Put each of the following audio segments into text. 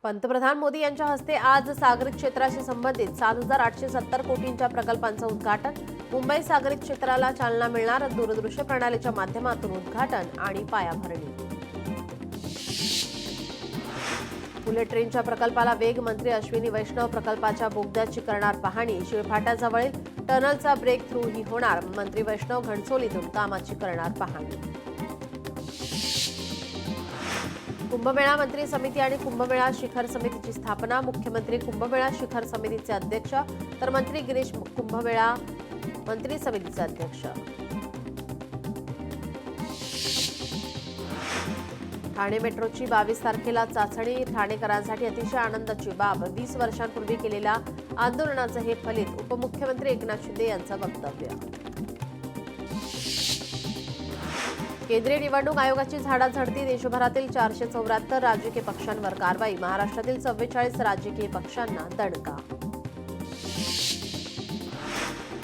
पंतप्रधान मोदी यांच्या हस्ते आज सागरी क्षेत्राशी संबंधित 7,870 कोटींच्या प्रकल्पांचं उद्घाटन. मुंबई सागरी क्षेत्राला चालना मिळणार, दूरदृश्य प्रणालीच्या माध्यमातून उद्घाटन आणि पायाभरणी. बुलेट ट्रेनच्या प्रकल्पाला वेग. मंत्री अश्विनी वैष्णव प्रकल्पाच्या बोगद्याची करणार पाहणी. शिळफाट्याजवळील टनलचा ब्रेक थ्रू ही होणार. मंत्री वैष्णव घणसोलीतून कामाची करणार पाहणी. कुंभमेळा मंत्री समिती आणि कुंभमेळा शिखर समितीची स्थापना. मुख्यमंत्री कुंभमेळा शिखर समितीचे अध्यक्ष तर मंत्री गिरीश कुंभमेळा मंत्री समितीचे अध्यक्ष. ठाणे मेट्रोची 22 तारखेला चाचणी. ठाणेकरांसाठी अतिशय आनंदाची बाब. 20 वर्षांपूर्वी केलेल्या आंदोलनाचं हे फलित. उपमुख्यमंत्री एकनाथ शिंदे यांचं वक्तव्य. केंद्रीय निवडणूक आयोगाची झाडाझडती. देशभरातील 474 राजकीय पक्षांवर कारवाई. महाराष्ट्रातील 44 राजकीय पक्षांना दणका.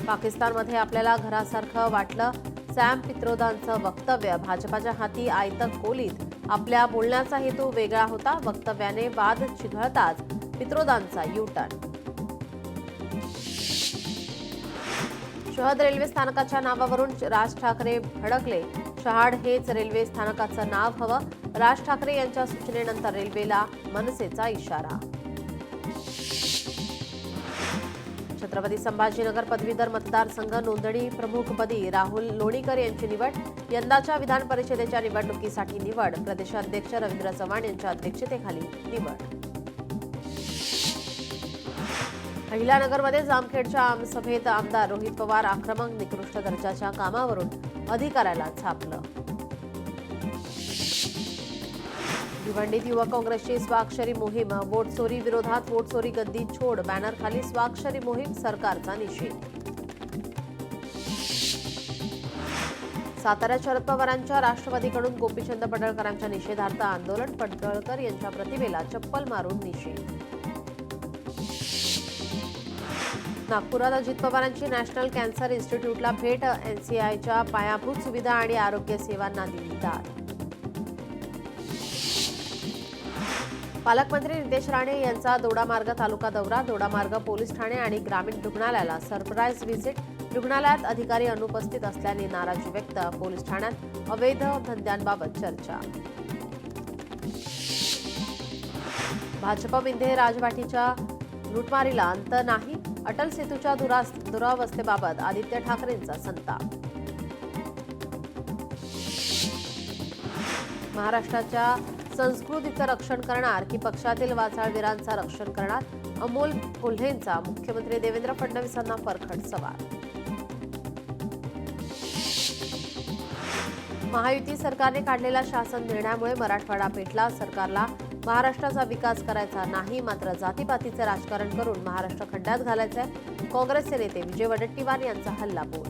पाकिस्तानमध्ये आपल्याला घरासारखं वाटलं. सॅम पित्रोदांचं वक्तव्य. भाजपाच्या हाती आयतं खोलीत. आपल्या बोलण्याचा हेतू वेगळा होता. वक्तव्याने वाद चिघळताच पित्रोदांचा यू-टर्न. शहद रेल्वे स्थानकाच्या नावावरून राज ठाकरे भडकले. शहाड हेच रेल्वे स्थानकाचं नाव हवं. राज ठाकरे यांच्या सूचनेनंतर रेल्वेला मनसेचा इशारा. छत्रपती संभाजीनगर पदवीधर मतदारसंघ नोंदणी प्रमुखपदी राहुल लोणीकर यांची निवड. यंदाच्या विधान परिषदेच्या निवडणुकीसाठी निवड. प्रदेशाध्यक्ष रवींद्र चव्हाण यांच्या अध्यक्षतेखाली निवड. अहिल्यानगरमध्ये जामखेडच्या आमसभेत आमदार रोहित पवार आक्रमक. निकृष्ट दर्जाच्या कामावरून अधिकाऱ्याला छापलं. भिवंडीत युवक काँग्रेसची स्वाक्षरी मोहीम. वोट चोरी विरोधात वोट चोरी गद्दी छोड बॅनरखाली स्वाक्षरी मोहीम. सरकारचा निषेध. साताऱ्यात शरद पवारांच्या राष्ट्रवादीकडून गोपीचंद पडळकरांच्या निषेधार्थ आंदोलन. पडळकर यांच्या प्रतिमेला चप्पल मारून निषेध. नागपुरात अजित पवारांची नॅशनल कॅन्सर इन्स्टिट्यूटला भेट. एनसीआयच्या पायाभूत सुविधा आणि आरोग्य सेवांना दिली दाद. पालकमंत्री नितेश राणे यांचा दोडामार्ग तालुका दौरा. दोडामार्ग पोलीस ठाणे आणि ग्रामीण रुग्णालयाला सरप्राईज व्हिजिट. रुग्णालयात अधिकारी अनुपस्थित असल्याने नाराजी व्यक्त. पोलीस ठाण्यात अवैध धंद्यांबाबत चर्चा. भाजप मिंधे राजवाटीच्या लुटमारीला अंत नाही. अटल सेतूच्या दुरावस्थेबाबत आदित्य ठाकरेंचा संताप. महाराष्ट्राच्या संस्कृतीचं रक्षण करणार की पक्षातील वाचाळवीरांचा रक्षण करणार? अमोल कोल्हेंचा मुख्यमंत्री देवेंद्र फडणवीसांना परखड सवाल. महायुती सरकारने काढलेल्या शासन निर्णयामुळे मराठवाडा पेटला. सरकारला महाराष्ट्राचा विकास करायचा नाही, मात्र जातीपातीचे राजकारण करून महाराष्ट्र खड्ड्यात घालायचंय. काँग्रेसचे नेते विजय वडेट्टीवार यांचा हल्लाबोल.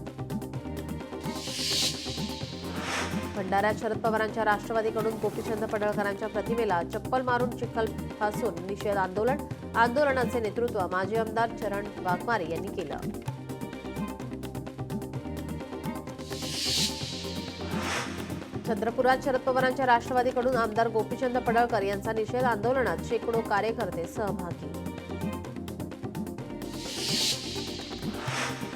भंडाऱ्यात शरद पवारांच्या राष्ट्रवादीकडून गोपीचंद पडळकरांच्या प्रतिमेला चप्पल मारून चिखल फासून निषेध आंदोलन. आंदोलनाचे नेतृत्व माजी आमदार चरण वाघमारे यांनी केलं. चंद्रपुरात शरद पवारांच्या राष्ट्रवादीकडून आमदार गोपीचंद पडळकर यांचा निषेध. आंदोलनात शेकडो कार्यकर्ते सहभागी.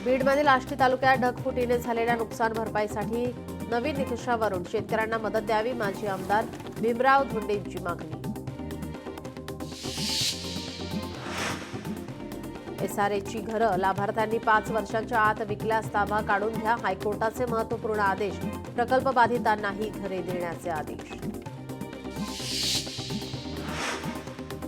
बीडमधील आष्टी तालुक्यात ढगफुटीने झालेल्या नुकसान भरपाईसाठी नवीन निकषावरून शेतकऱ्यांना मदत द्यावी. माजी आमदार भीमराव धोंडेंची मागणी. एसआरएची घरं लाभार्थ्यांनी 5 वर्षांच्या आत विकल्यास ताबा काढून घ्या. हायकोर्टाचे महत्त्वपूर्ण आदेश. प्रकल्प बाधितांनाही घरे देण्याचे आदेश.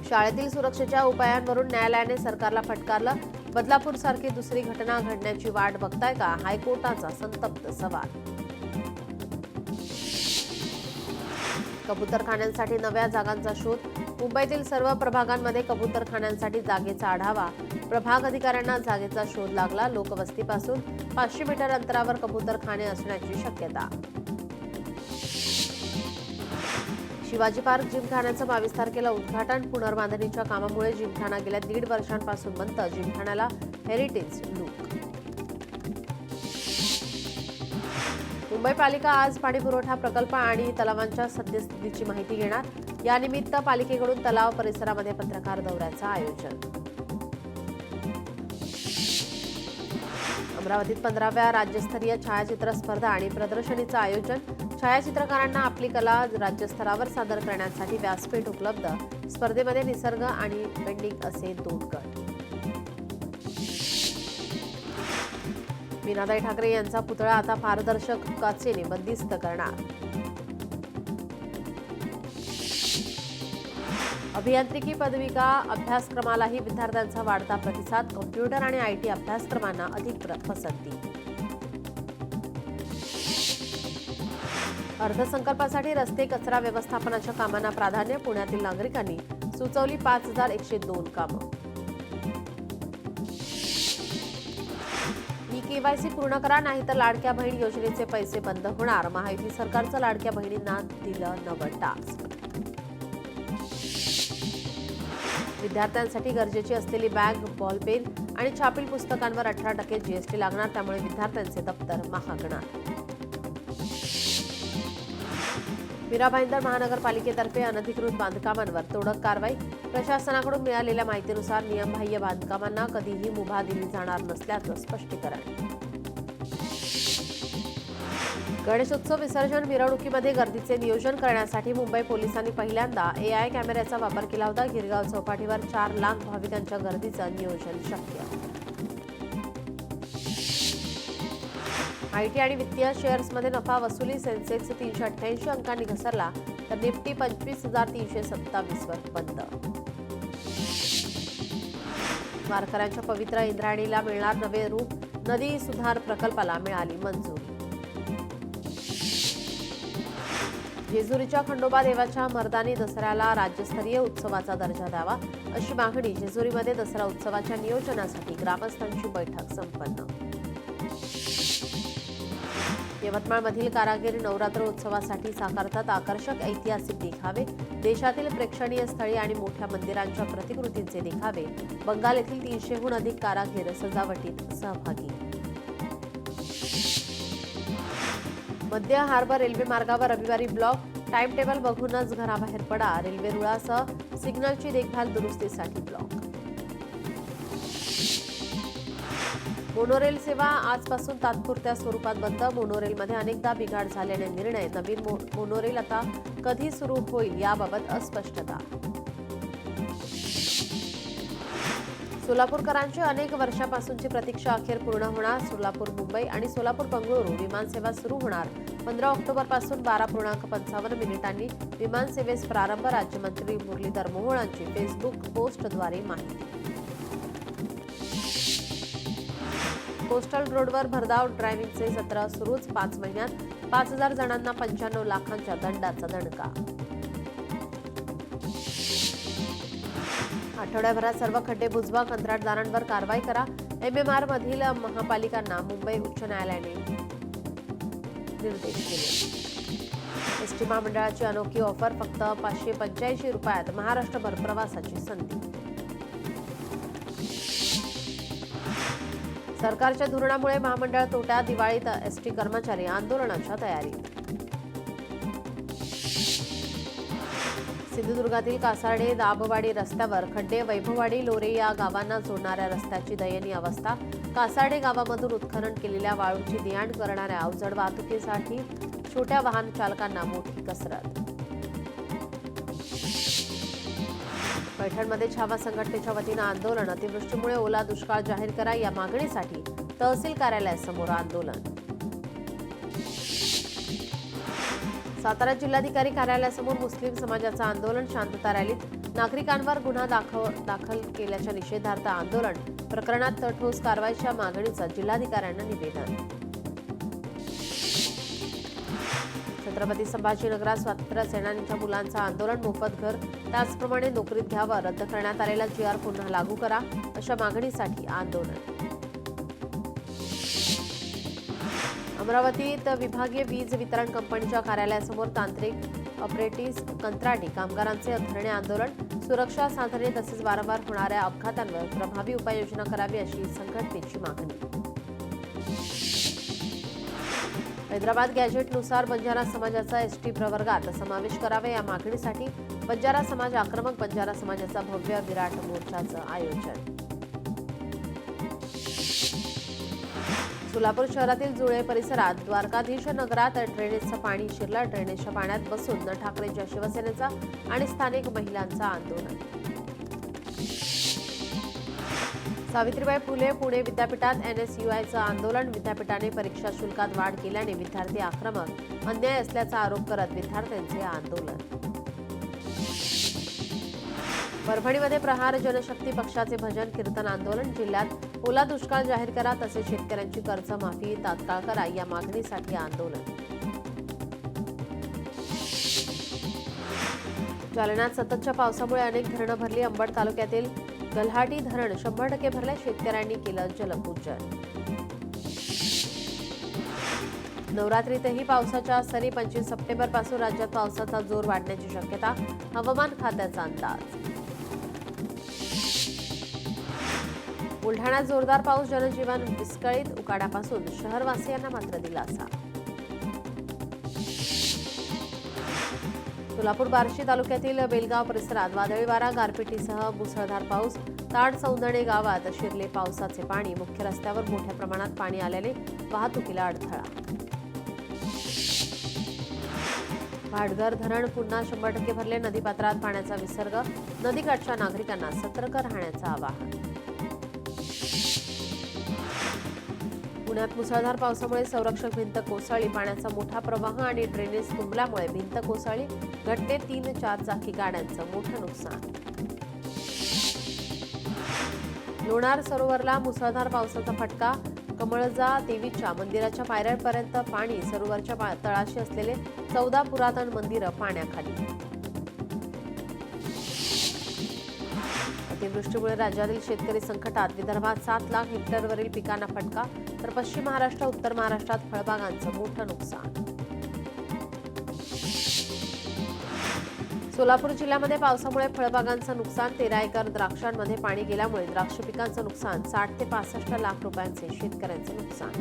शाळेतील सुरक्षेच्या उपायांवरून न्यायालयाने सरकारला फटकारलं. बदलापूरसारखी दुसरी घटना घडण्याची वाट बघताय का? हायकोर्टाचा संतप्त सवाल. कबूतरखान्यांसाठी नव्या जागांचा शोध. मुंबईतील सर्व प्रभागांमध्ये कबूतरखान्यांसाठी जागेचा आढावा. प्रभाग अधिकाऱ्यांना जागेचा शोध लागला. लोकवस्तीपासून 500 मीटर अंतरावर कबूतरखाने असण्याची शक्यता. शिवाजी पार्क जिमखान्याचं 22 तारखेला उद्घाटन. पुनर्बांधणीच्या कामामुळे जिमखाना गेल्या 1.5 वर्षांपासून बंद. जिमखान्याला हेरिटेज लूक. मुंबई पालिका आज पाणीपुरवठा प्रकल्प आणि तलावांच्या सद्यस्थितीची माहिती घेणार। यानिमित्त पालिकेकडून तलाव परिसरामध्ये पत्रकार दौऱ्याचं आयोजन। अमरावतीत 15व्या राज्यस्तरीय छायाचित्र स्पर्धा आणि प्रदर्शनीचं आयोजन। छायाचित्रकारांना आपली कला राज्यस्तरावर सादर करण्यासाठी व्यासपीठ उपलब्ध। स्पर्धेमध्ये निसर्ग आणि पेंटिंग असे 2 गट। मीनाताई ठाकरे यांचा पुतळा आता पारदर्शक काचेने बंदिस्त करणार। अभियांत्रिकी पदविका अभ्यासक्रमालाही विद्यार्थ्यांचा वाढता प्रतिसाद। कॉम्प्युटर आणि आयटी अभ्यासक्रमांना अधिक पसंती। अर्थसंकल्पासाठी रस्ते कचरा व्यवस्थापनाच्या कामांना प्राधान्य। पुण्यातील नागरिकांनी सुचवली 5102 कामं। केवायसी पूर्ण करा, नाहीतर लाडक्या बहीण योजनेचे पैसे बंद होणार। महायुती सरकारचं लाडक्या बहिणींना दिलं नवं टास्क। विद्यार्थ्यांसाठी गरजेची असलेली बॅग, बॉलपेन आणि छापील पुस्तकांवर 18% जीएसटी लागणार, त्यामुळे विद्यार्थ्यांचे दप्तर महागणार। मीरा भाईंदर महानगरपालिकेतर्फे अनधिकृत बांधकामांवर तोडक कारवाई। प्रशासनाकडून मिळालेल्या माहितीनुसार नियमबाह्य बांधकामांना कधीही मुभा दिली जाणार नसल्याचं स्पष्टीकरण। गणेशोत्सव विसर्जन मिरवणुकीमध्ये गर्दीचे नियोजन करण्यासाठी मुंबई पोलिसांनी पहिल्यांदा AI कॅमेऱ्याचा वापर केला होता। गिरगाव चौपाटीवर 4 लाख भाविकांच्या गर्दीचं नियोजन शक्य। आयटी आणि वित्तीय शेअर्समध्ये नफा वसुली। सेन्सेक्स 388 अंकांनी घसरला, तर निफ्टी 25,327 वर बंद। वारकऱ्यांच्या पवित्र इंद्रायणीला मिळणार नवे रूप। नदी सुधार प्रकल्पाला मिळाली मंजुरी। जेजुरीच्या खंडोबा देवाच्या मर्दानी दसऱ्याला राज्यस्तरीय उत्सवाचा दर्जा द्यावा, अशी मागणी। जेजुरीमध्ये दसरा उत्सवाच्या नियोजनासाठी ग्रामस्थांची बैठक संपन्न। यवतमाळमधील कारागीर नवरात्र उत्सवासाठी साकारतात आकर्षक ऐतिहासिक देखावे। देशातील प्रेक्षणीय स्थळे आणि मोठ्या मंदिरांच्या प्रतिकृतींचे देखावे। बंगाल येथील 300हून अधिक कारागीर सजावटीत सहभागी। मध्य हार्बर रेल्वे मार्गावर रविवारी ब्लॉक। टाइम टेबल बघूनच घराबाहेर पडा। रेल्वे रुळासह सिग्नलची देखभाल दुरुस्तीसाठी ब्लॉक। मोनोरेल सेवा आजपासून तात्पुरत्या स्वरूपात बंद। मोनोरेलमध्ये अनेकदा बिघाड झाल्याने निर्णय। नवीन मोनोरेल आता कधी सुरू होईल याबाबत अस्पष्टता। सोलापूरकरांची अनेक वर्षापासूनची प्रतीक्षा अखेर पूर्ण होणार। सोलापूर मुंबई आणि सोलापूर बंगळुरू विमानसेवा सुरू होणार। 15 ऑक्टोबरपासून 12.55 मिनिटांनी विमानसेवेस प्रारंभ। राज्यमंत्री मुरलीधर मोहोळांची फेसबुक पोस्टद्वारे माहिती। कोस्टल रोडवर भरधाव ड्रायव्हिंगचे सत्र सुरूच। 5 महिन्यात 5000 जणांना 95 लाखांच्या दंडाचा दणका। आठवड्याभरात सर्व खड्डे बुजवा। कंत्राटदारांवर कारवाई करा। MMR मधील महापालिकांना मुंबई उच्च न्यायालयाने निर्देश दिले। एसटी महामंडळाची अनोखी ऑफर। फक्त 585 रुपयात महाराष्ट्रभर प्रवासाची संधी। सरकारच्या धोरणामुळे महामंडळ तोट्यात। दिवाळीत एसटी कर्मचारी आंदोलनाच्या तयारीत। सिंधुदुर्गातील कासार्डे दाबवाडी रस्त्यावर खड्डे। वैभववाडी लोरे या गावांना जोडणाऱ्या रस्त्याची दयनीय अवस्था। कासार्डे गावामधून उत्खनन केलेल्या वाळूची ने-आण करणाऱ्या अवजड वाहतुकीसाठी छोट्या वाहन चालकांना मोठी कसरत। पैठणमध्ये छावा संघटनेच्या वतीनं आंदोलन। अतिवृष्टीमुळे ओला दुष्काळ जाहीर करा या मागणीसाठी तहसील कार्यालयासमोर आंदोलन। सातारा जिल्हाधिकारी कार्यालयासमोर मुस्लिम समाजाचं आंदोलन। शांतता रॅलीत नागरिकांवर गुन्हा दाखल केल्याच्या निषेधार्थ आंदोलन। प्रकरणात ठोस कारवाईच्या मागणीचं जिल्हाधिकाऱ्यांना निवेदन। छत्रपती संभाजीनगरात स्वातंत्र्य सेनानीच्या मुलांचं आंदोलन। मोफत घर त्याचप्रमाणे नोकरीत घ्यावं। रद्द करण्यात आलेला GR पुन्हा लागू करा अशा मागणीसाठी आंदोलन। अमरावतीत विभागीय वीज वितरण कंपनीच्या कार्यालयासमोर तांत्रिक ऑपरेटिव्ह कंत्राटी कामगारांचे धरणे आंदोलन। सुरक्षा साधने तसेच वारंवार होणाऱ्या अपघातांवर प्रभावी उपाययोजना करावी अशी संघटनेची मागणी। हैदराबाद गॅझेटनुसार बंजारा समाजाचा एसटी प्रवर्गात समावेश करावे या मागणीसाठी बंजारा समाज आक्रमक बंजारा समाजाचा भव्य विराट मोर्चाचं आयोजन. सोलापूर शहरातील जुळे परिसरात द्वारकाधीश नगरात ड्रेनेजचं पाणी शिरलं. ड्रेनेजच्या पाण्यात बसून ठाकरेंच्या शिवसेनेचा आणि स्थानिक महिलांचं आंदोलन. सावित्रीबाई फुले पुणे विद्यापीठात NSUIचं आंदोलन. विद्यापीठाने परीक्षा शुल्कात वाढ केल्याने विद्यार्थी आक्रमक, अन्याय असल्याचा आरोप करत विद्यार्थ्यांचे आंदोलन. परभणीमध्ये प्रहार जनशक्ती पक्षाचे भजन कीर्तन आंदोलन. जिल्ह्यात ओला दुष्काळ जाहीर करा तसेच शेतकऱ्यांची कर्जमाफी तात्काळ करा या मागणीसाठी आंदोलन. जालन्यात सततच्या पावसामुळे अनेक धरणं भरली. अंबड तालुक्यातील गल्हाटी धरण 100% भरले. शेतकऱ्यांनी केलं जलपूजन. नवरात्रीतही पावसाच्या सरी. 25 सप्टेंबरपासून राज्यात पावसाचा जोर वाढण्याची शक्यता. हवामान खात्याचा अंदाज. बुलढाण्यात जोरदार पाऊस. जनजीवन विस्कळीत. उकाड्यापासून शहरवासियांना मात्र दिलासा. सोलापूर बार्शी तालुक्यातील बेलगाव परिसरात वादळी वारा, गारपिटीसह मुसळधार पाऊस. ताड सौंदणे गावात शिरले पावसाचे पाणी. मुख्य रस्त्यावर मोठ्या प्रमाणात पाणी आल्याने वाहतुकीला अडथळा. भाटघर धरण पुन्हा 100% भरले. नदीपात्रात पाण्याचा विसर्ग. नदीकाठच्या नागरिकांना सतर्क राहण्याचं आवाहन. पुण्यात मुसळधार पावसामुळे संरक्षक भिंत कोसळली. पाण्याचा मोठा प्रवाह आणि ड्रेनेज तुंबल्यामुळे भिंत कोसळली. घटनेत 3 4-चाकी गाड्यांचं मोठं नुकसान. लोणार सरोवरला मुसळधार पावसाचा फटका. कमळजा देवीच्या मंदिराच्या पायऱ्यांपर्यंत पाणी. सरोवरच्या तळाशी असलेले 14 पुरातन मंदिरं पाण्याखाली. अतिवृष्टीमुळे राज्यातील शेतकरी संकटात. विदर्भात 7 लाख हेक्टरवरील पिकांना फटका, तर पश्चिम महाराष्ट्र, उत्तर महाराष्ट्रात फळबागांचं मोठं नुकसान. सोलापूर जिल्ह्यामध्ये पावसामुळे फळबागांचं नुकसान. 13 एकर द्राक्षांमध्ये पाणी गेल्यामुळे द्राक्ष पिकांचं नुकसान. 60 ते 65 लाख रुपयांचे शेतकऱ्यांचे नुकसान.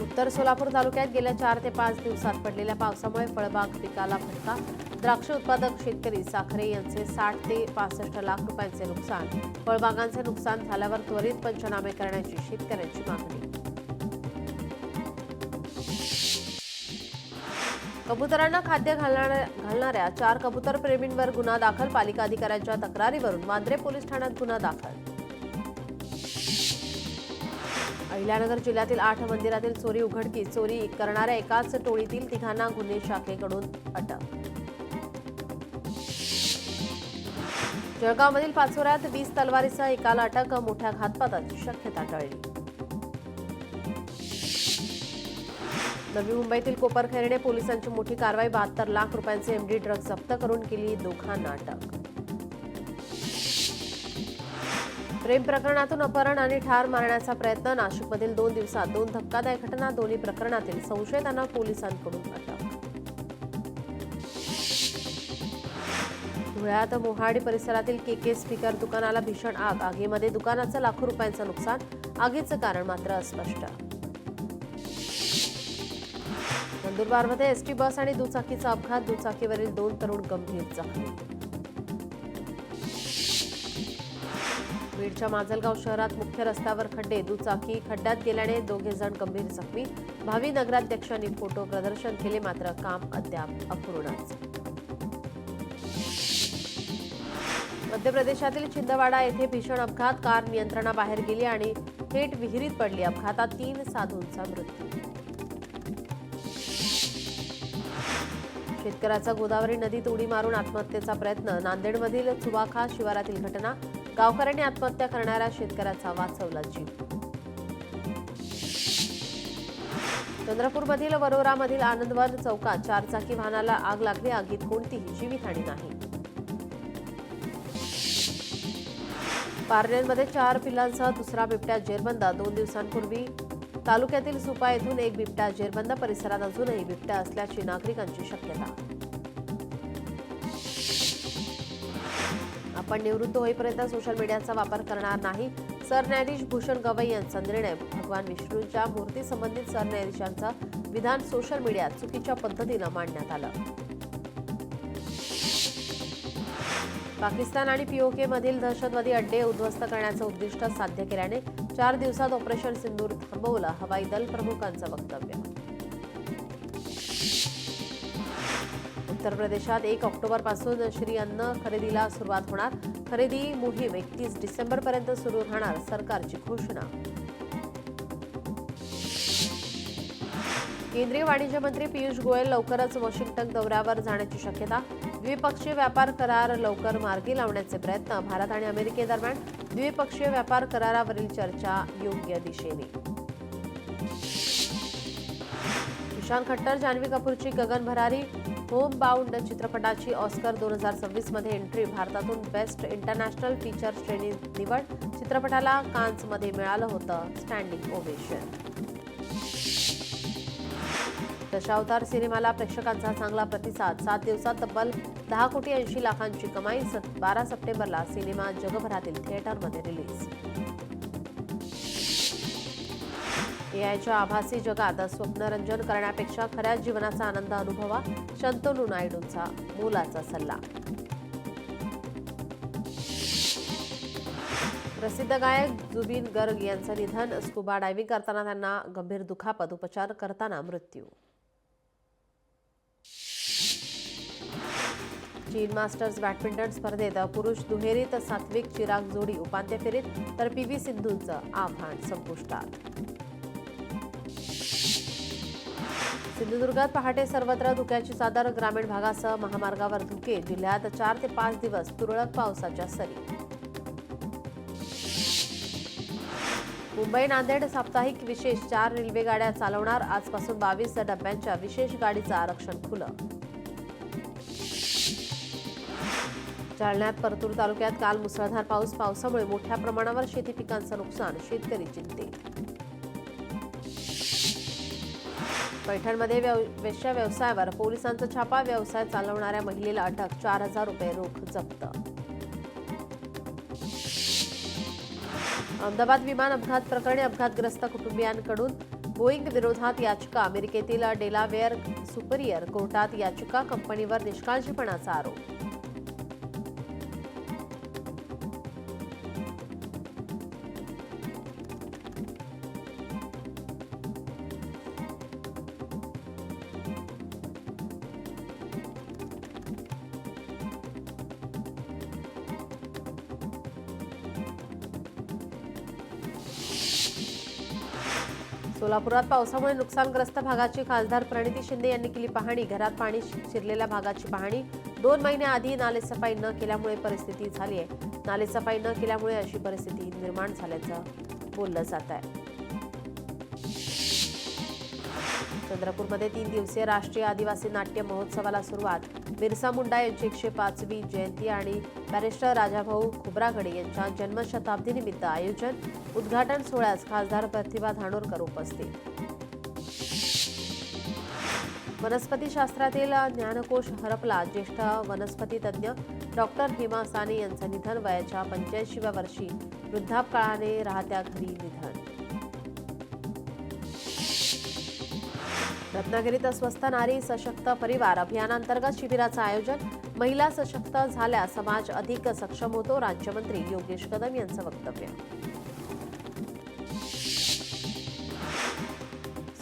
उत्तर सोलापूर तालुक्यात गेल्या 4 ते 5 दिवसात पडलेल्या पावसामुळे फळबाग पिकाला फटका. द्राक्ष उत्पादक शेतकरी साखरे यांचे 60 ते 65 लाख रुपयांचे नुकसान. फळबागांचे नुकसान झाल्यावर त्वरित पंचनामे करण्याची शेतकऱ्यांची मागणी. कबुतरांना खाद्य घालणाऱ्या 4 कबूतर प्रेमींवर गुन्हा दाखल. पालिका अधिकाऱ्यांच्या तक्रारीवरून वांद्रे पोलीस ठाण्यात गुन्हा दाखल. अहिल्यानगर जिल्ह्यातील 8 मंदिरातील चोरी उघडकीस. चोरी करणाऱ्या एकाच टोळीतील 3घांना गुन्हे शाखेकडून अटक. जळगावमधील पाचोऱ्यात 20 तलवारीसह एकाला अटक. मोठ्या घातपाताची शक्यता टळली. नवी मुंबईतील कोपरखैरणे पोलिसांची मोठी कारवाई. 72 लाख रुपयांचे MD ड्रग्ज जप्त करून केली 2घांना अटक. प्रेम प्रकरणातून अपहरण आणि ठार मारण्याचा प्रयत्न. नाशिकमधील 2 दिवसात 2 धक्कादायक घटना. दोन्ही प्रकरणातील संशयितांना पोलिसांकडून अटक. धुळ्यात मोहाडी परिसरातील KK स्पीकर दुकानाला भीषण आग. आगीमध्ये दुकानाचं लाखो रुपयांचं नुकसान. आगीचं कारण मात्र अस्पष्ट. नंदुरबारमध्ये एसटी बस आणि दुचाकीचा अपघात. दुचाकीवरील 2 तरुण गंभीर जखमी. बीडच्या माजलगाव शहरात मुख्य रस्त्यावर खड्डे. दुचाकी खड्ड्यात गेल्याने 2 जण गंभीर जखमी. भावी नगराध्यक्षांनी फोटो प्रदर्शन केले, मात्र काम अद्याप अपूर्णच. मध्य प्रदेशातील छिंदवाडा येथे भीषण अपघात. कार नियंत्रणाबाहेर गेली आणि थेट विहिरीत पडली. अपघातात 3 साधूंचा मृत्यू. शेतकऱ्याचा गोदावरी नदीत उडी मारून आत्महत्येचा प्रयत्न. नांदेडमधील चुवाखा शिवारातील घटना. गावकऱ्यांनी आत्महत्या करणाऱ्या शेतकऱ्याचा वाचवला जीव. चंद्रपूरमधील वरोरामधील आनंदवन चौकात 4-चाकी वाहनाला आग लागली. आगीत कोणतीही जीवितहानी नाही. पारनेरमध्ये 4 पिल्लांसह दुसरा बिबट्या जेरबंद. 2 दिवसांपूर्वी तालुक्यातील सुपा येथून एक बिबट्या जेरबंद. परिसरात अजूनही बिबट्या असल्याची नागरिकांची शक्यता. आपण निवृत्त होईपर्यंत सोशल मीडियाचा वापर करणार नाही. सरन्यायाधीश भूषण गवई यांचा निर्णय. भगवान विष्णूंच्या मूर्ती संबंधित सरन्यायाधीशांचं विधान सोशल मीडियात चुकीच्या पद्धतीनं मांडण्यात आलं. पाकिस्तान आणि पीओके मधील दहशतवादी अड्डे उद्ध्वस्त करण्याचं उद्दिष्ट साध्य केल्याने 4 दिवसात ऑपरेशन सिंदूर थांबवलं. हवाई दल प्रमुखांचं वक्तव्य. उत्तर प्रदेशात 1 ऑक्टोबरपासून श्री अन्न खरेदीला सुरुवात होणार. खरेदी मोहीम 31 डिसेंबरपर्यंत सुरू राहणार. सरकारची घोषणा. केंद्रीय वाणिज्य मंत्री पियुष गोयल लवकरच वॉशिंग्टन दौऱ्यावर जाण्याची शक्यता. द्विपक्षीय व्यापार करार लवकर मार्गी लावण्याचे प्रयत्न. भारत आणि अमेरिकेदरम्यान द्विपक्षीय व्यापार करारावरील चर्चा योग्य दिशेने. ईशान खट्टर, जान्हवी कपूरची गगन भरारी. होम बाउंड चित्रपटाची ऑस्कर 2026 मध्ये एंट्री. भारतातून बेस्ट इंटरनॅशनल फीचर श्रेणी निवड. चित्रपटाला कान्समध्ये मिळालं होतं स्टँडिंग ओवेशन. दशावतार सिनेमाला प्रेक्षकांचा चांगला प्रतिसाद. 7 दिवसात तब्बल 10 कोटी 80 लाखांची कमाई. 12 सप्टेंबरला सिनेमा जगभरातील थिएटरमध्ये रिलीज. एआयच्या आभासी जगात स्वप्नरंजन करण्यापेक्षा खऱ्या जीवनाचा आनंद अनुभवा. शंतनू नायडूंचा मोलाचा सल्ला. प्रसिद्ध गायक जुबिन गर्ग यांचं निधन. स्कुबा डायव्हिंग करताना त्यांना गंभीर दुखापत. उपचार करताना मृत्यू. चीन मास्टर्स बॅडमिंटन स्पर्धेत पुरुष दुहेरीत सात्विक चिराग जोडी उपांत्य फेरीत, तर पीव्ही सिंधूंचं आव्हान संपुष्टात. सिंधुदुर्गात पहाटे सर्वत्र धुक्याची चादर. ग्रामीण भागासह महामार्गावर धुके. जिल्ह्यात 4 ते 5 दिवस तुरळक पावसाच्या सरी. मुंबई नांदेड साप्ताहिक विशेष 4 रेल्वे गाड्या चालवणार. आजपासून 22 डब्यांच्या विशेष गाडीचं आरक्षण खुलं. जालन्यात परतूर तालुक्यात काल मुसळधार पाऊस. पावसामुळे मोठ्या प्रमाणावर शेती पिकांचं नुकसान. शेतकरी चिंतेत. पैठणमध्ये वेश्या व्यवसायावर पोलिसांचा छापा. व्यवसाय चालवणाऱ्या महिलेला अटक. 4,000 रुपये रोख जप्त. अहमदाबाद विमान अपघात प्रकरणी अपघातग्रस्त कुटुंबियांकडून बोईंग विरोधात याचिका. अमेरिकेतील डेलावेअर सुपरियर कोर्टात याचिका. कंपनीवर निष्काळजीपणाचा आरोप. सोलापुरात पावसामुळे नुकसानग्रस्त भागाची खासदार प्रणिती शिंदे यांनी केली पाहणी. घरात पाणी शिरलेल्या भागाची पाहणी. 2 महिन्याआधी नालेसफाई न केल्यामुळे परिस्थिती झाली आहे. नालेसफाई न केल्यामुळे अशी परिस्थिती निर्माण झाल्याचं बोललं जात आहे. चंद्रपूरमध्ये 3 दिवसीय राष्ट्रीय आदिवासी नाट्य महोत्सवाला सुरुवात. बिरसा मुंडा यांची 105वी जयंती आणि बॅरिस्टर राजाभाऊ खोब्रागडे यांच्या जन्मशताब्दीनिमित्त आयोजन. उद्घाटन सोहळ्यास खासदार प्रतिभा धानोरकर उपस्थित. वनस्पतीशास्त्रातील ज्ञानकोश हरपला. ज्येष्ठ वनस्पती तज्ज्ञ डॉक्टर हेमा साने यांचं निधन. वयाच्या 85व्या वर्षी वृद्धापकाळाने राहत्या घरी निधन. रत्नागिरीत स्वस्थ नारी सशक्त परिवार अभियानांतर्गत शिबिराचं आयोजन. महिला सशक्त झाल्या समाज अधिक सक्षम होतो. राज्यमंत्री योगेश कदम यांचं वक्तव्य.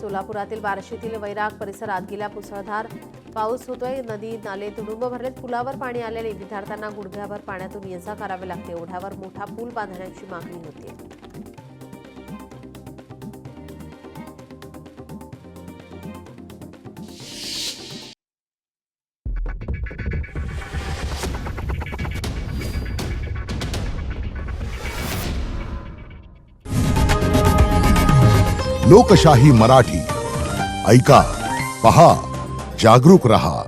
सोलापुरातील बार्शीतील वैराग परिसरात गेल्या मुसळधार पाऊस होतोय. नदी नाले तुडुंब भरलेत. पुलावर पाणी आलेले विद्यार्थ्यांना गुडघ्याभर पाण्यातून ये-जा करावे लागते. ओढ्यावर मोठा पूल बांधण्याची मागणी होती. लोकशाही मराठी ऐका, पहा, जागरूक रहा.